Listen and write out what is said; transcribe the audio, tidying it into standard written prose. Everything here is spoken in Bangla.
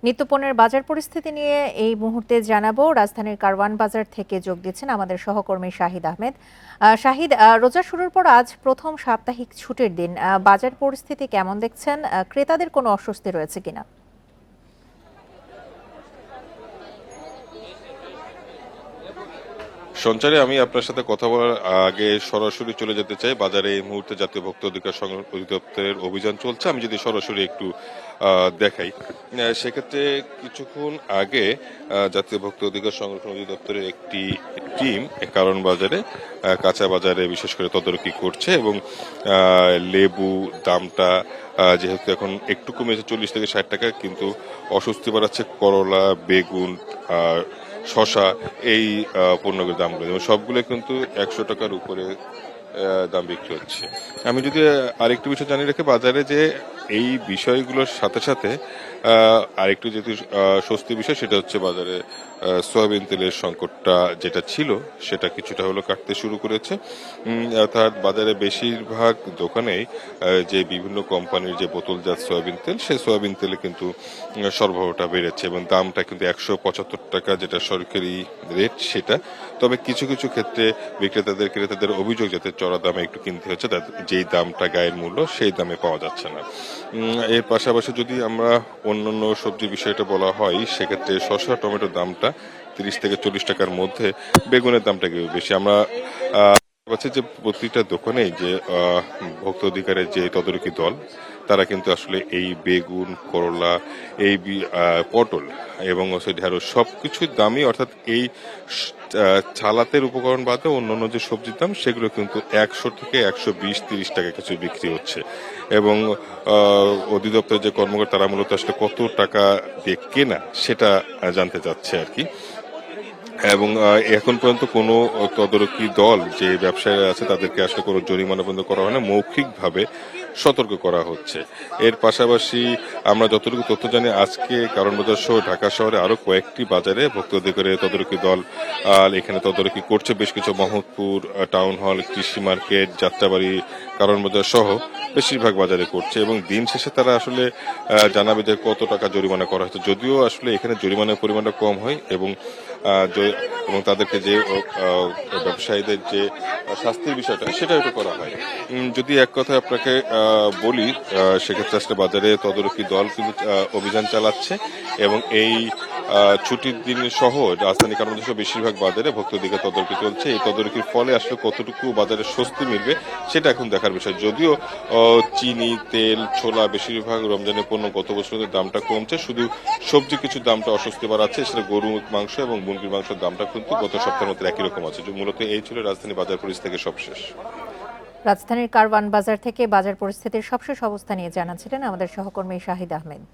নিত্যপণ্যের বাজার পরিস্থিতি নিয়ে এই মুহূর্তে জানাবো। রাজধানীর কারওয়ান বাজার থেকে যোগ দিচ্ছেন আমাদের সহকর্মী শাহিদ আহমেদ। শাহিদ, রোজা শুরুর পর আজ প্রথম সাপ্তাহিক ছুটির দিন, বাজার পরিস্থিতি কেমন দেখছেন? ক্রেতাদের কোনো অস্বস্তি রয়েছে কিনা? সঞ্চারে আমি আপনার সাথে কথা বলার আগে সরাসরি চলে যেতে চাই বাজারে। এই মুহূর্তে জাতীয় ভোক্তা অধিকার সংরক্ষণ অধিদপ্তরের অভিযান চলছে। আমি যদি সরাসরি একটু দেখাই, সেক্ষেত্রে কিছুক্ষণ আগে জাতীয় ভোক্তা অধিকার সংরক্ষণ অধিদপ্তরের একটি টিম কারণ বাজারে কাঁচা বাজারে বিশেষ করে তদারকি করছে এবং লেবু দামটা যেহেতু এখন একটু কমেছে 40 থেকে 60 টাকা, কিন্তু অস্বস্তি বাড়াচ্ছে করলা, বেগুন, শশা, এই পণ্যের দামগুলো এবং সবগুলো কিন্তু 100 টাকার উপরে দাম বিক্রি হচ্ছে। আমি যদি আরেকটু বিষয় জানিয়ে রাখি বাজারে, যে এই বিষয়গুলোর সাথে সাথে আরেকটু যেহেতু স্বস্তির বিষয়, সেটা হচ্ছে বাজারে সয়াবিন তেলের সংকটটা যেটা ছিল সেটা কিছুটা হলো কাটতে শুরু করেছে। অর্থাৎ বাজারে বেশিরভাগ দোকানেই যে বিভিন্ন কোম্পানির যে বোতলজাত সয়াবিন তেল, সেই সয়াবিন তেলে কিন্তু সরবরাহটা বেড়েছে এবং দামটা কিন্তু 175 টাকা, যেটা সরকারি রেট সেটা। তবে কিছু কিছু ক্ষেত্রে ক্রেতাদের অভিযোগ, যাতে চড়া দামে একটু কিনতে হচ্ছে, যেই দামটা গায়ের মূল্য সেই দামে পাওয়া যাচ্ছে না। এর পাশাপাশি যদি আমরা অন্যান্য সবজির বিষয়টা বলা হয়, সেক্ষেত্রে শসা টমেটোর দামটা 30 থেকে 40 টাকার মধ্যে, বেগুনের দামটা একটু বেশি। আমরা পাচ্ছি যে প্রতিটা দোকানে যে ভোক্তা অধিকারের যে তদারকি দল, তারা কিন্তু আসলে এই বেগুন, করলা, এই পটল এবং হচ্ছে ঢেঁড়স সবকিছুর দামই, অর্থাৎ এই ছালাতের উপকরণ বাদে অন্যান্য যে সবজির দাম, সেগুলো কিন্তু 100 থেকে 120-30 টাকা কিছু বিক্রি হচ্ছে। এবং অধিদপ্তরের যে কর্মকর্তা, তারা মূলত আসলে কত টাকা দিয়ে কেনা সেটা জানতে চাচ্ছে আর কি। এবং এখন পর্যন্ত কোনো তদারকি দল যে ব্যবসায়ীরা আছে তাদেরকে আসলে কোনো জরিমানা পর্যন্ত করা হয় না, মৌখিকভাবে সতর্ক করা হচ্ছে। এর পাশাপাশি আমরা যতটুকু তথ্য জানি, আজকে কারণ বাজার সহ ঢাকা শহরে আরো কয়েকটি বাজারে ভোক্তা অধিকারের তদারকি দল এখানে তদারকি করছে। বেশ কিছু মোহাম্মদপুর টাউন হল, কৃষি মার্কেট, যাত্রাবাড়ি, কারণ বাজার সহ বেশিরভাগ বাজারে করছে এবং দিন শেষে তারা আসলে জানাবে যে কত টাকা জরিমানা করা হয়েছে। যদিও আসলে এখানে জরিমানার পরিমাণটা কম হয় এবং তাদেরকে যে ব্যবসায়ীদের যে শাস্তির বিষয়টা সেটা একটু করা হয়। যদি এক কথায় আপনাকে বলি, সেক্ষেত্রে আজকে বাজারে তদারকি দল কিন্তু অভিযান চালাচ্ছে এবং এই ছুটির দিন সহ রাজধানী কারণ বেশিরভাগ বাজারে ভোক্তা অধিকার তদারকি চলছে। এই তদারকির ফলে আসলে কতটুকু বাজারে স্বস্তি মিলবে সেটা এখন দেখার বিষয়। যদিও চিনি, তেল, ছোলা, বেশিরভাগ রমজানের পণ্য গত বছরের দামটা কমছে, শুধু সবজি কিছু দামটা অস্বস্তি বাড়াচ্ছে, সেটা গরু মাংস এবং মুরগির মাংসের দামটা কিন্তু গত সপ্তাহের মধ্যে একই রকম আছে। মূলত এই ছিল রাজধানী বাজার পরিস্থিতি থেকে সবশেষ। রাজধানীর কারওয়ান বাজার থেকে বাজার পরিস্থিতির সবশেষ অবস্থা নিয়ে জানাচ্ছিলেন আমাদের সহকর্মী শাহিদ আহমেদ।